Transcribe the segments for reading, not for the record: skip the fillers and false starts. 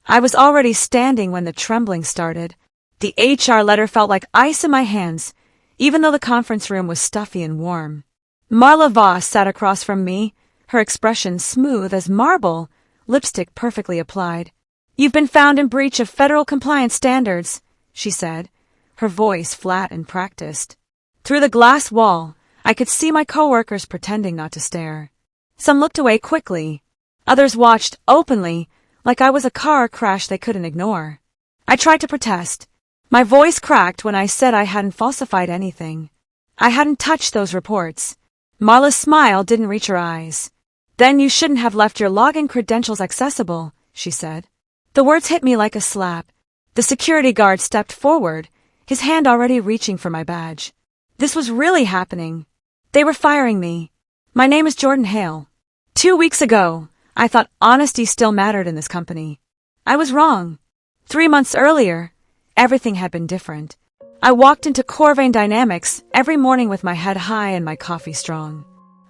I was already standing when the trembling started. The HR letter felt like ice in my hands, even though the conference room was stuffy and warm. Marla Voss sat across from me, her expression smooth as marble, lipstick perfectly applied. "You've been found in breach of federal compliance standards," she said, her voice flat and practiced. Through the glass wall, I could see my coworkers pretending not to stare. Some looked away quickly. Others watched openly, like I was a car crash they couldn't ignore. I tried to protest. My voice cracked when I said I hadn't falsified anything. I hadn't touched those reports. Marla's smile didn't reach her eyes. "Then you shouldn't have left your login credentials accessible," she said. The words hit me like a slap. The security guard stepped forward, his hand already reaching for my badge. This was really happening. They were firing me. "My name is Jordan Hale. 2 weeks ago, I thought honesty still mattered in this company. I was wrong. 3 months earlier, everything had been different. I walked into Corvain Dynamics every morning with my head high and my coffee strong.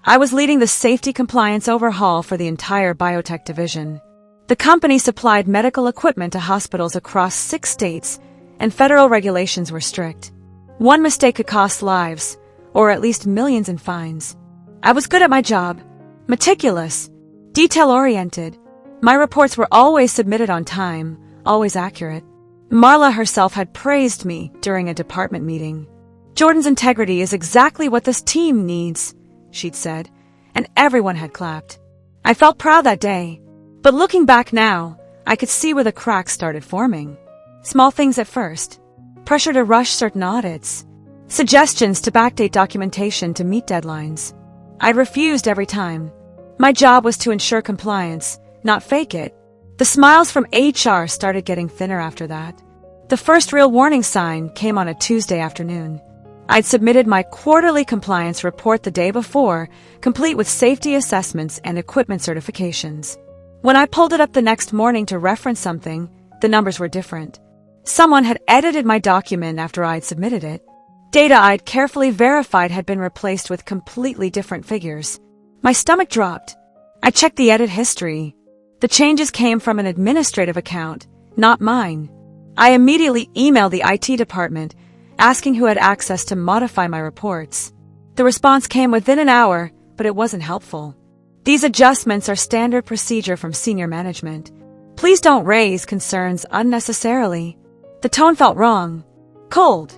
I was leading the safety compliance overhaul for the entire biotech division. The company supplied medical equipment to hospitals across 6 states, and federal regulations were strict. One mistake could cost lives, or at least millions in fines. I was good at my job, meticulous, detail-oriented. My reports were always submitted on time, always accurate. Marla herself had praised me during a department meeting. "Jordan's integrity is exactly what this team needs," she'd said, and everyone had clapped. I felt proud that day. But looking back now, I could see where the cracks started forming. Small things at first. Pressure to rush certain audits. Suggestions to backdate documentation to meet deadlines. I refused every time. My job was to ensure compliance, not fake it. The smiles from HR started getting thinner after that. The first real warning sign came on a Tuesday afternoon. I'd submitted my quarterly compliance report the day before, complete with safety assessments and equipment certifications. When I pulled it up the next morning to reference something, the numbers were different. Someone had edited my document after I'd submitted it. Data I'd carefully verified had been replaced with completely different figures. My stomach dropped. I checked the edit history. The changes came from an administrative account, not mine. I immediately emailed the IT department, asking who had access to modify my reports. The response came within an hour, but it wasn't helpful. "These adjustments are standard procedure from senior management. Please don't raise concerns unnecessarily." The tone felt wrong. Cold.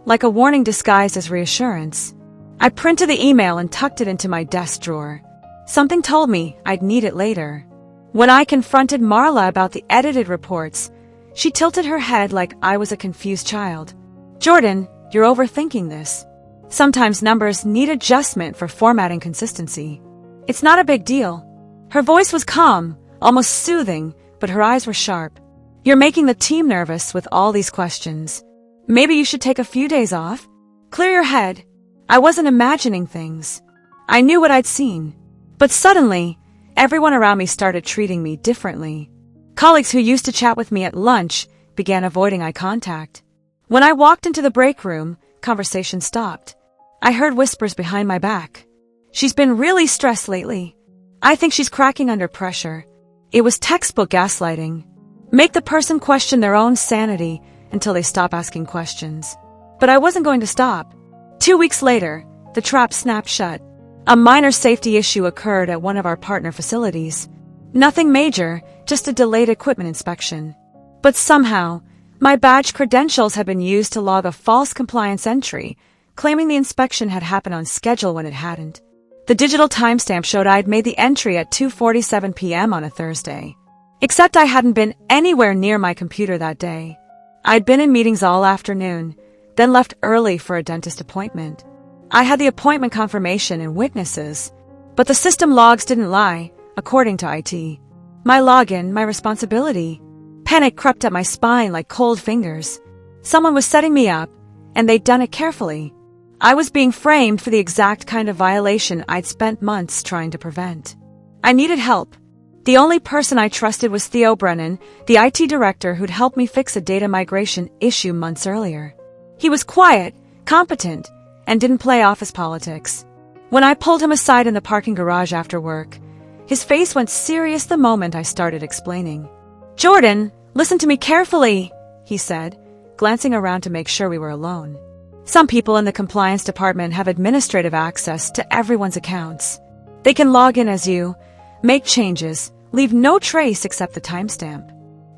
Like a warning disguised as reassurance. I printed the email and tucked it into my desk drawer. Something told me I'd need it later. When I confronted Marla about the edited reports, she tilted her head like I was a confused child. "Jordan, you're overthinking this. Sometimes numbers need adjustment for formatting consistency. It's not a big deal." Her voice was calm, almost soothing, but her eyes were sharp. "You're making the team nervous with all these questions. Maybe you should take a few days off. Clear your head." I wasn't imagining things. I knew what I'd seen. But suddenly, everyone around me started treating me differently. Colleagues who used to chat with me at lunch began avoiding eye contact. When I walked into the break room, conversation stopped. I heard whispers behind my back. "She's been really stressed lately. I think she's cracking under pressure." It was textbook gaslighting. Make the person question their own sanity until they stop asking questions. But I wasn't going to stop. 2 weeks later, the trap snapped shut. A minor safety issue occurred at one of our partner facilities. Nothing major, just a delayed equipment inspection. But somehow, my badge credentials had been used to log a false compliance entry, claiming the inspection had happened on schedule when it hadn't. The digital timestamp showed I'd made the entry at 2:47 p.m. on a Thursday. Except I hadn't been anywhere near my computer that day. I'd been in meetings all afternoon, then left early for a dentist appointment. I had the appointment confirmation and witnesses, but the system logs didn't lie, according to IT. My login, my responsibility. Panic crept up my spine like cold fingers. Someone was setting me up, and they'd done it carefully. I was being framed for the exact kind of violation I'd spent months trying to prevent. I needed help. The only person I trusted was Theo Brennan, the IT director who'd helped me fix a data migration issue months earlier. He was quiet, competent, and didn't play office politics. When I pulled him aside in the parking garage after work, his face went serious the moment I started explaining. "Jordan, Listen to me carefully, he said, glancing around to make sure we were alone. Some people in the compliance department have administrative access to everyone's accounts. They can log in as you, make changes, leave no trace except the timestamp.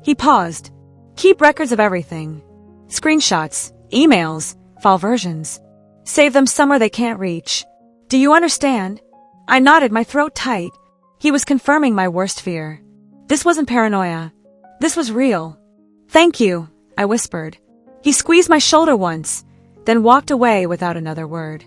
He paused. Keep records of everything. Screenshots, emails, file versions. Save them somewhere they can't reach. Do you understand? I nodded, my throat tight. He was confirming my worst fear. This wasn't paranoia. This was real. Thank you, I whispered. He squeezed my shoulder once, then walked away without another word.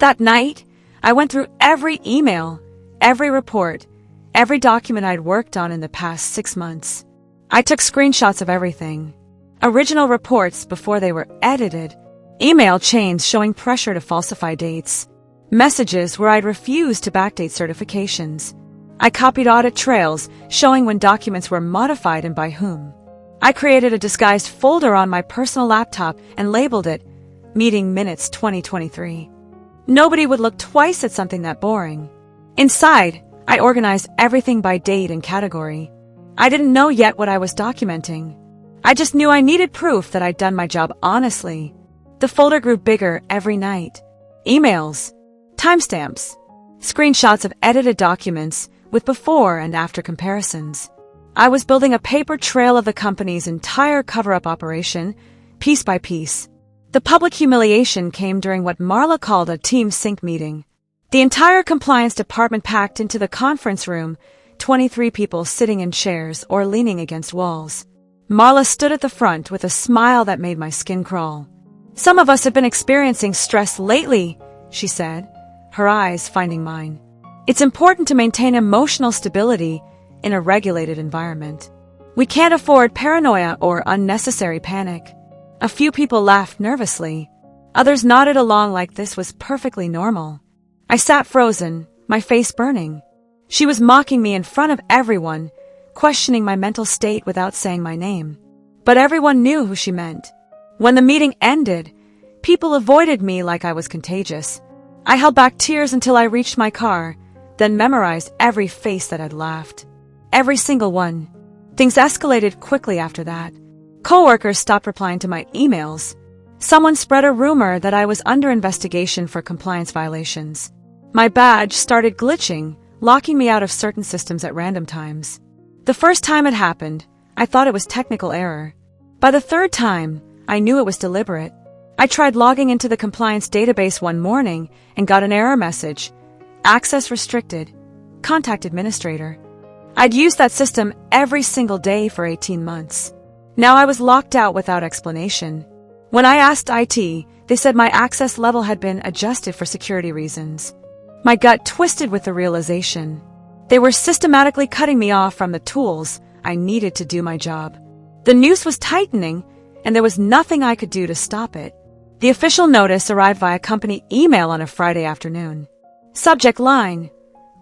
That night, I went through every email, every report, every document I'd worked on in the past 6 months. I took screenshots of everything. Original reports before they were edited, email chains showing pressure to falsify dates, messages where I'd refused to backdate certifications. I copied audit trails showing when documents were modified and by whom. I created a disguised folder on my personal laptop and labeled it Meeting Minutes 2023. Nobody would look twice at something that boring. Inside, I organized everything by date and category. I didn't know yet what I was documenting. I just knew I needed proof that I'd done my job honestly. The folder grew bigger every night. Emails, timestamps, screenshots of edited documents with before and after comparisons. I was building a paper trail of the company's entire cover-up operation, piece by piece. The public humiliation came during what Marla called a team sync meeting. The entire compliance department packed into the conference room, 23 people sitting in chairs or leaning against walls. Marla stood at the front with a smile that made my skin crawl. Some of us have been experiencing stress lately, she said, her eyes finding mine. It's important to maintain emotional stability in a regulated environment. We can't afford paranoia or unnecessary panic. A few people laughed nervously. Others nodded along like this was perfectly normal. I sat frozen, my face burning. She was mocking me in front of everyone, questioning my mental state without saying my name. But everyone knew who she meant. When the meeting ended, people avoided me like I was contagious. I held back tears until I reached my car, then memorized every face that had laughed. Every single one. Things escalated quickly after that. Coworkers stopped replying to my emails. Someone spread a rumor that I was under investigation for compliance violations. My badge started glitching, locking me out of certain systems at random times. The first time it happened, I thought it was technical error. By the third time, I knew it was deliberate. I tried logging into the compliance database one morning and got an error message. Access restricted. Contact administrator. I'd used that system every single day for 18 months. Now I was locked out without explanation. When I asked IT, they said my access level had been adjusted for security reasons. My gut twisted with the realization. They were systematically cutting me off from the tools I needed to do my job. The noose was tightening, and there was nothing I could do to stop it. The official notice arrived via company email on a Friday afternoon. Subject line: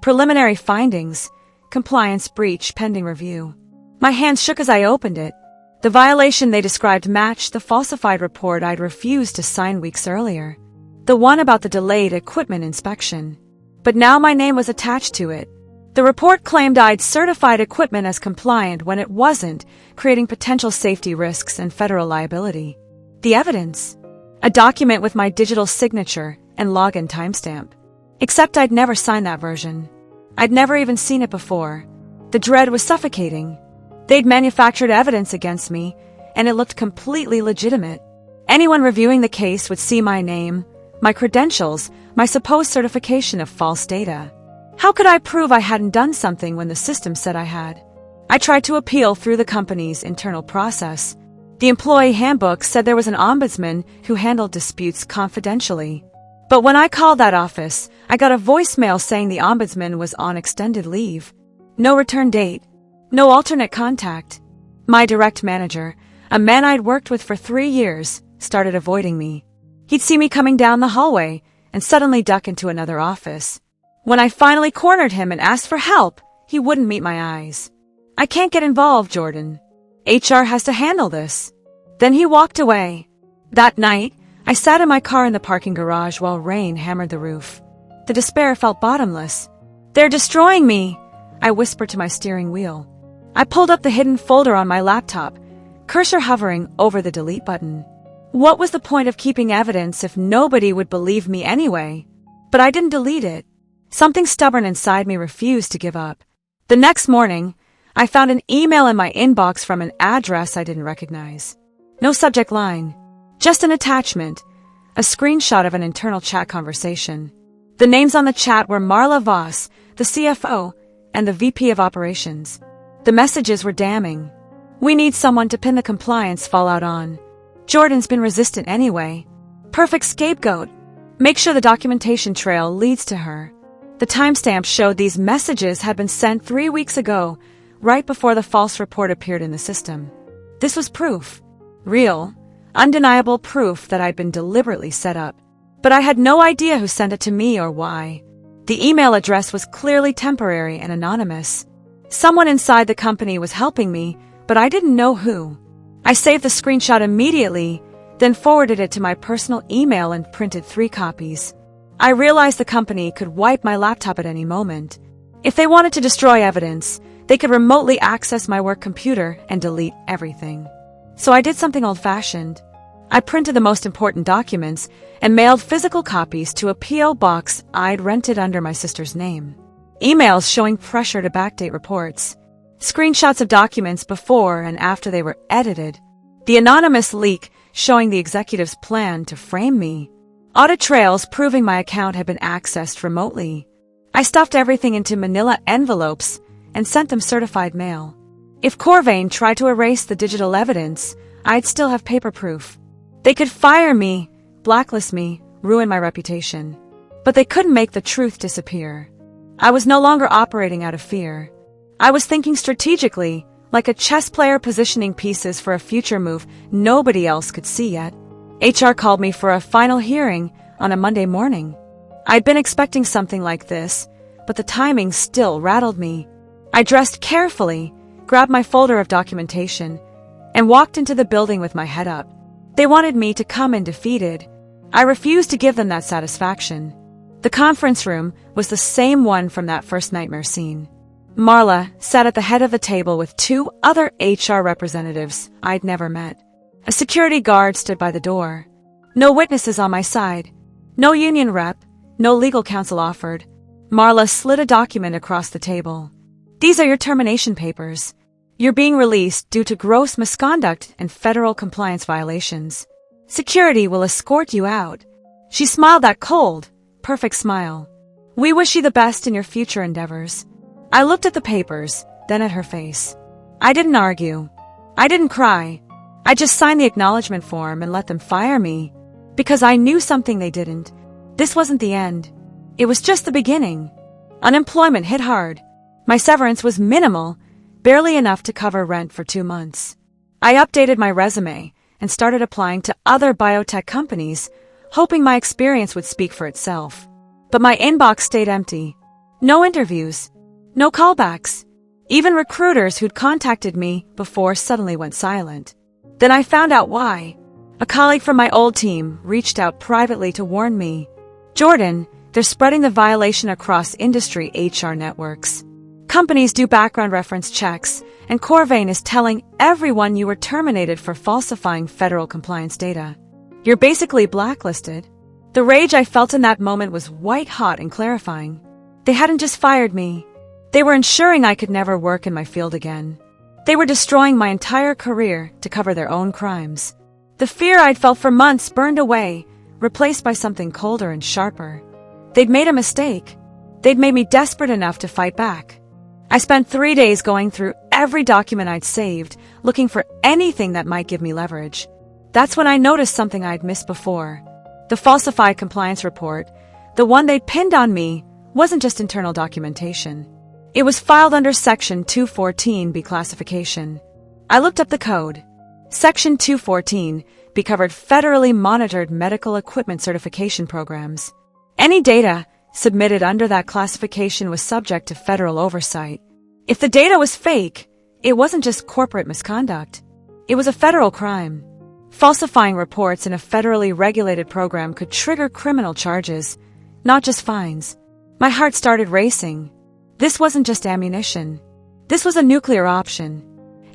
Preliminary findings, compliance breach pending review. My hands shook as I opened it. The violation they described matched the falsified report I'd refused to sign weeks earlier. The one about the delayed equipment inspection. But now my name was attached to it. The report claimed I'd certified equipment as compliant when it wasn't, creating potential safety risks and federal liability. The evidence? A document with my digital signature and login timestamp. Except I'd never signed that version. I'd never even seen it before. The dread was suffocating. They'd manufactured evidence against me, and it looked completely legitimate. Anyone reviewing the case would see my name, my credentials, my supposed certification of false data. How could I prove I hadn't done something when the system said I had? I tried to appeal through the company's internal process. The employee handbook said there was an ombudsman who handled disputes confidentially. But when I called that office, I got a voicemail saying the ombudsman was on extended leave. No return date. No alternate contact. My direct manager, a man I'd worked with for 3 years, started avoiding me. He'd see me coming down the hallway and suddenly duck into another office. When I finally cornered him and asked for help, he wouldn't meet my eyes. I can't get involved, Jordan. HR has to handle this. Then he walked away. That night, I sat in my car in the parking garage while rain hammered the roof. The despair felt bottomless. They're destroying me, I whispered to my steering wheel. I pulled up the hidden folder on my laptop, cursor hovering over the delete button. What was the point of keeping evidence if nobody would believe me anyway? But I didn't delete it. Something stubborn inside me refused to give up. The next morning, I found an email in my inbox from an address I didn't recognize. No subject line, just an attachment, a screenshot of an internal chat conversation. The names on the chat were Marla Voss, the CFO, and the VP of Operations. The messages were damning. We need someone to pin the compliance fallout on. Jordan's been resistant anyway. Perfect scapegoat. Make sure the documentation trail leads to her. The timestamp showed these messages had been sent 3 weeks ago, right before the false report appeared in the system. This was proof. Real, undeniable proof that I'd been deliberately set up. But I had no idea who sent it to me or why. The email address was clearly temporary and anonymous. Someone inside the company was helping me, but I didn't know who. I saved the screenshot immediately, then forwarded it to my personal email and printed 3 copies. I realized the company could wipe my laptop at any moment. If they wanted to destroy evidence, they could remotely access my work computer and delete everything. So I did something old-fashioned. I printed the most important documents and mailed physical copies to a P.O. box I'd rented under my sister's name. Emails showing pressure to backdate reports. Screenshots of documents before and after they were edited. The anonymous leak showing the executive's plan to frame me. Audit trails proving my account had been accessed remotely. I stuffed everything into manila envelopes and sent them certified mail. If Corvain tried to erase the digital evidence, I'd still have paper proof. They could fire me, blacklist me, ruin my reputation. But they couldn't make the truth disappear. I was no longer operating out of fear. I was thinking strategically, like a chess player positioning pieces for a future move nobody else could see yet. HR called me for a final hearing on a Monday morning. I'd been expecting something like this, but the timing still rattled me. I dressed carefully, grabbed my folder of documentation, and walked into the building with my head up. They wanted me to come in defeated. I refused to give them that satisfaction. The conference room was the same one from that first nightmare scene. Marla sat at the head of the table with 2 other HR representatives I'd never met. A security guard stood by the door. No witnesses on my side. No union rep. No legal counsel offered. Marla slid a document across the table. These are your termination papers. You're being released due to gross misconduct and federal compliance violations. Security will escort you out. She smiled that cold, perfect smile. We wish you the best in your future endeavors. I looked at the papers, then at her face. I didn't argue. I didn't cry. I just signed the acknowledgement form and let them fire me. Because I knew something they didn't. This wasn't the end. It was just the beginning. Unemployment hit hard. My severance was minimal, barely enough to cover rent for 2 months. I updated my resume and started applying to other biotech companies, hoping my experience would speak for itself. But my inbox stayed empty. No interviews. No callbacks. Even recruiters who'd contacted me before suddenly went silent. Then I found out why. A colleague from my old team reached out privately to warn me. Jordan, they're spreading the violation across industry HR networks. Companies do background reference checks, and Corvain is telling everyone you were terminated for falsifying federal compliance data. You're basically blacklisted. The rage I felt in that moment was white hot and clarifying. They hadn't just fired me. They were ensuring I could never work in my field again. They were destroying my entire career to cover their own crimes. The fear I'd felt for months burned away, replaced by something colder and sharper. They'd made a mistake. They'd made me desperate enough to fight back. I spent 3 days going through every document I'd saved, looking for anything that might give me leverage. That's when I noticed something I'd missed before. The falsified compliance report, the one they'd pinned on me, wasn't just internal documentation. It was filed under Section 214B classification. I looked up the code. Section 214B covered federally monitored medical equipment certification programs. Any data submitted under that classification was subject to federal oversight. If the data was fake, it wasn't just corporate misconduct. It was a federal crime. Falsifying reports in a federally regulated program could trigger criminal charges, not just fines. My heart started racing. This wasn't just ammunition. This was a nuclear option.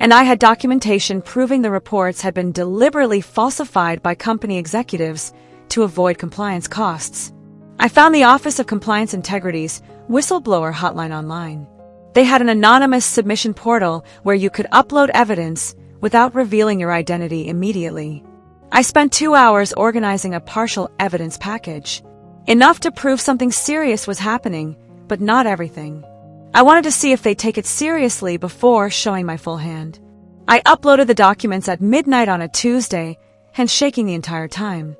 and I had documentation proving the reports had been deliberately falsified by company executives to avoid compliance costs. I found the Office of Compliance Integrity's whistleblower hotline online. They had an anonymous submission portal where you could upload evidence without revealing your identity immediately. I spent 2 hours organizing a partial evidence package. Enough to prove something serious was happening, but not everything. I wanted to see if they'd take it seriously before showing my full hand. I uploaded the documents at midnight on a Tuesday, hence shaking the entire time.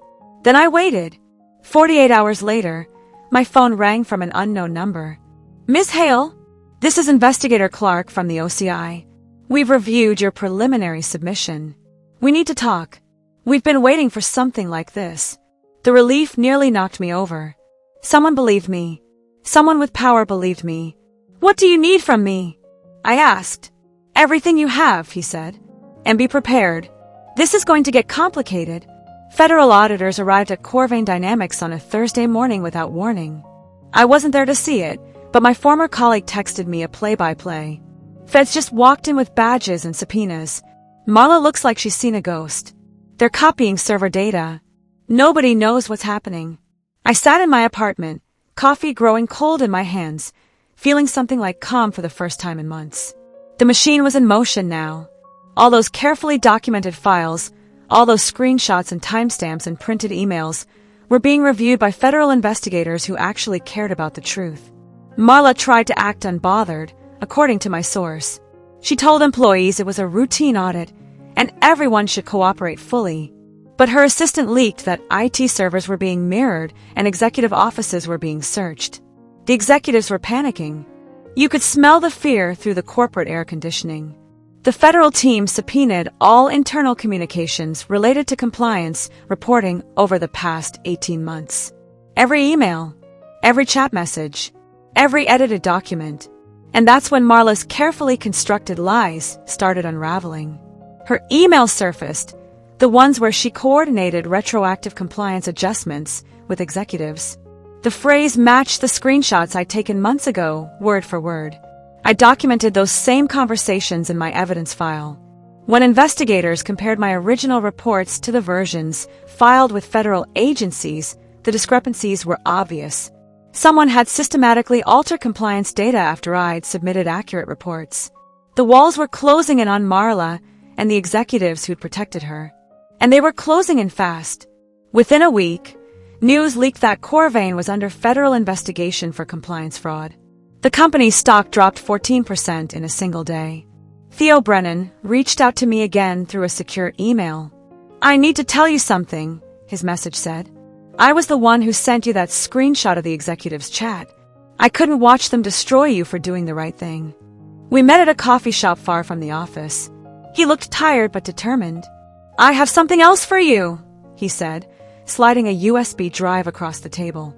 Then I waited. 48 hours later, my phone rang from an unknown number. "Ms. Hale, this is Investigator Clark from the OCI. We've reviewed your preliminary submission. We need to talk. We've been waiting for something like this." The relief nearly knocked me over. Someone believed me. Someone with power believed me. "What do you need from me?" I asked. "Everything you have," he said. "And be prepared. This is going to get complicated." Federal auditors arrived at Corvain Dynamics on a Thursday morning without warning. I wasn't there to see it, but my former colleague texted me a play-by-play. "Feds just walked in with badges and subpoenas. Marla looks like she's seen a ghost. They're copying server data. Nobody knows what's happening." I sat in my apartment, coffee growing cold in my hands, feeling something like calm for the first time in months. The machine was in motion now. All those carefully documented files, all those screenshots and timestamps and printed emails, were being reviewed by federal investigators who actually cared about the truth. Marla tried to act unbothered, according to my source. She told employees it was a routine audit, and everyone should cooperate fully. But her assistant leaked that IT servers were being mirrored and executive offices were being searched. The executives were panicking. You could smell the fear through the corporate air conditioning. The federal team subpoenaed all internal communications related to compliance reporting over the past 18 months. Every email, every chat message, every edited document. And that's when Marla's carefully constructed lies started unraveling. Her emails surfaced, the ones where she coordinated retroactive compliance adjustments with executives. The phrase matched the screenshots I'd taken months ago, word for word. I documented those same conversations in my evidence file. When investigators compared my original reports to the versions filed with federal agencies, the discrepancies were obvious. Someone had systematically altered compliance data after I'd submitted accurate reports. The walls were closing in on Marla and the executives who'd protected her. And they were closing in fast. Within a week, news leaked that Corvain was under federal investigation for compliance fraud. The company's stock dropped 14% in a single day. Theo Brennan reached out to me again through a secure email. "I need to tell you something," his message said. "I was the one who sent you that screenshot of the executive's chat. I couldn't watch them destroy you for doing the right thing." We met at a coffee shop far from the office. He looked tired but determined. "I have something else for you," he said, sliding a USB drive across the table.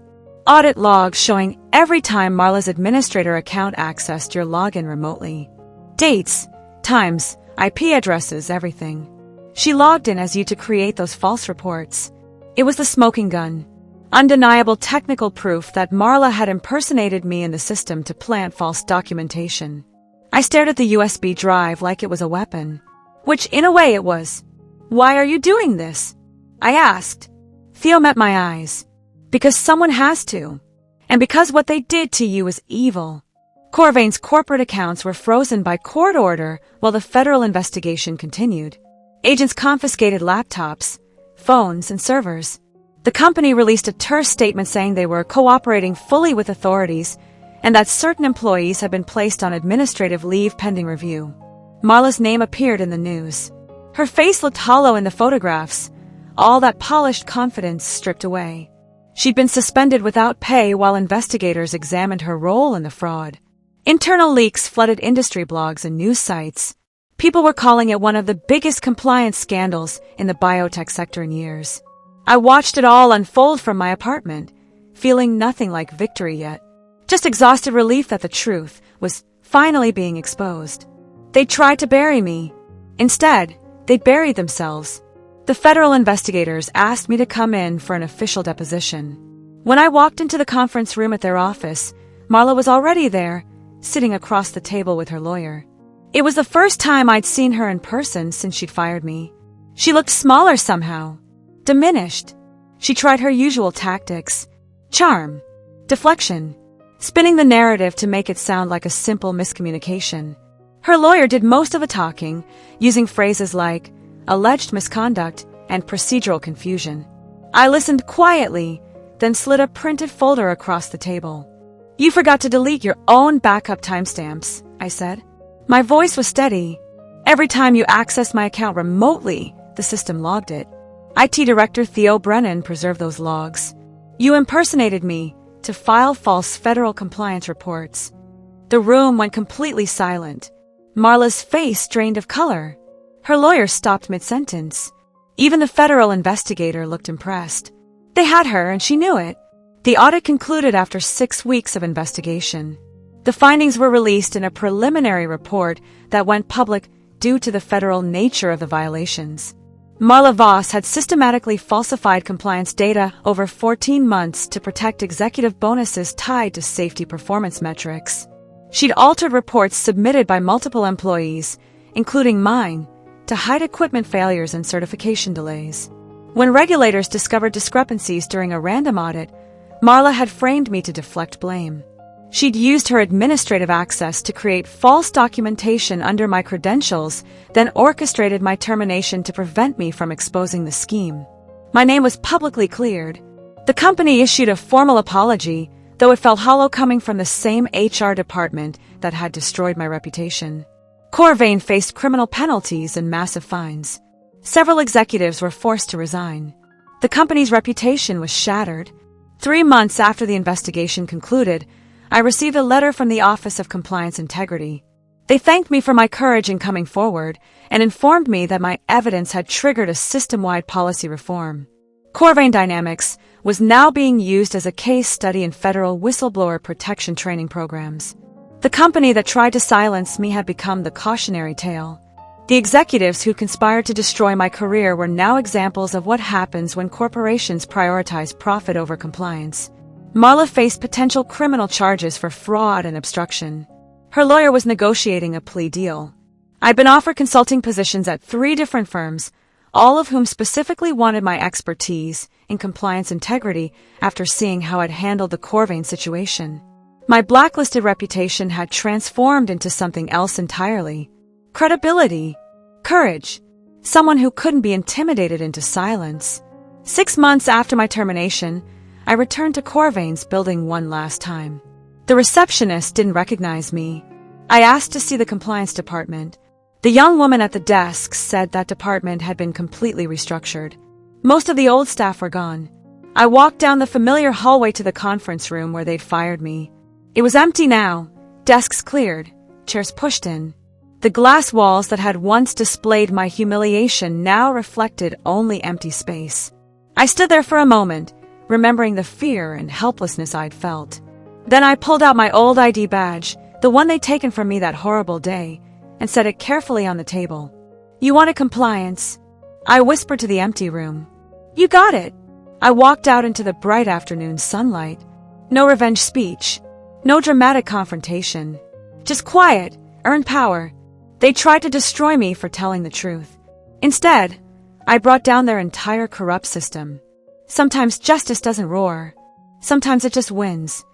Audit logs showing every time Marla's administrator account accessed your login remotely. Dates, times, IP addresses, everything. She logged in as you to create those false reports. It was the smoking gun. Undeniable technical proof that Marla had impersonated me in the system to plant false documentation. I stared at the USB drive like it was a weapon. Which, in a way, it was. "Why are you doing this?" I asked. Theo met my eyes. "Because someone has to. And because what they did to you is evil." Corvain's corporate accounts were frozen by court order while the federal investigation continued. Agents confiscated laptops, phones, and servers. The company released a terse statement saying they were cooperating fully with authorities and that certain employees had been placed on administrative leave pending review. Marla's name appeared in the news. Her face looked hollow in the photographs, all that polished confidence stripped away. She'd been suspended without pay while investigators examined her role in the fraud. Internal leaks flooded industry blogs and news sites. People were calling it one of the biggest compliance scandals in the biotech sector in years. I watched it all unfold from my apartment, feeling nothing like victory yet. Just exhausted relief that the truth was finally being exposed. They tried to bury me. Instead, they buried themselves. The federal investigators asked me to come in for an official deposition. When I walked into the conference room at their office, Marla was already there, sitting across the table with her lawyer. It was the first time I'd seen her in person since she'd fired me. She looked smaller somehow, diminished. She tried her usual tactics: charm, deflection, spinning the narrative to make it sound like a simple miscommunication. Her lawyer did most of the talking, using phrases like alleged misconduct and procedural confusion. I listened quietly, then slid a printed folder across the table. "You forgot to delete your own backup timestamps," I said. My voice was steady. "Every time you accessed my account remotely, the system logged it. IT Director Theo Brennan preserved those logs. You impersonated me to file false federal compliance reports." The room went completely silent. Marla's face drained of color. Her lawyer stopped mid-sentence. Even the federal investigator looked impressed. They had her, and she knew it. The audit concluded after 6 weeks of investigation. The findings were released in a preliminary report that went public due to the federal nature of the violations. Marla Voss had systematically falsified compliance data over 14 months to protect executive bonuses tied to safety performance metrics. She'd altered reports submitted by multiple employees, including mine, to hide equipment failures and certification delays. When regulators discovered discrepancies during a random audit, Marla had framed me to deflect blame. She'd used her administrative access to create false documentation under my credentials, then orchestrated my termination to prevent me from exposing the scheme. My name was publicly cleared. The company issued a formal apology, though it felt hollow coming from the same HR department that had destroyed my reputation. Corvain faced criminal penalties and massive fines. Several executives were forced to resign. The company's reputation was shattered. 3 months after the investigation concluded, I received a letter from the Office of Compliance Integrity. They thanked me for my courage in coming forward and informed me that my evidence had triggered a system-wide policy reform. Corvain Dynamics was now being used as a case study in federal whistleblower protection training programs. The company that tried to silence me had become the cautionary tale. The executives who conspired to destroy my career were now examples of what happens when corporations prioritize profit over compliance. Marla faced potential criminal charges for fraud and obstruction. Her lawyer was negotiating a plea deal. I'd been offered consulting positions at 3 different firms, all of whom specifically wanted my expertise in compliance integrity after seeing how I'd handled the Corvain situation. My blacklisted reputation had transformed into something else entirely. Credibility, courage, someone who couldn't be intimidated into silence. 6 months after my termination, I returned to Corvain's building one last time. The receptionist didn't recognize me. I asked to see the compliance department. The young woman at the desk said that department had been completely restructured. Most of the old staff were gone. I walked down the familiar hallway to the conference room where they'd fired me. It was empty now, desks cleared, chairs pushed in. The glass walls that had once displayed my humiliation now reflected only empty space. I stood there for a moment, remembering the fear and helplessness I'd felt. Then I pulled out my old ID badge, the one they'd taken from me that horrible day, and set it carefully on the table. "You wanted compliance," I whispered to the empty room. "You got it." I walked out into the bright afternoon sunlight. No revenge speech, no dramatic confrontation. Just quiet, earned power. They tried to destroy me for telling the truth. Instead, I brought down their entire corrupt system. Sometimes justice doesn't roar. Sometimes it just wins.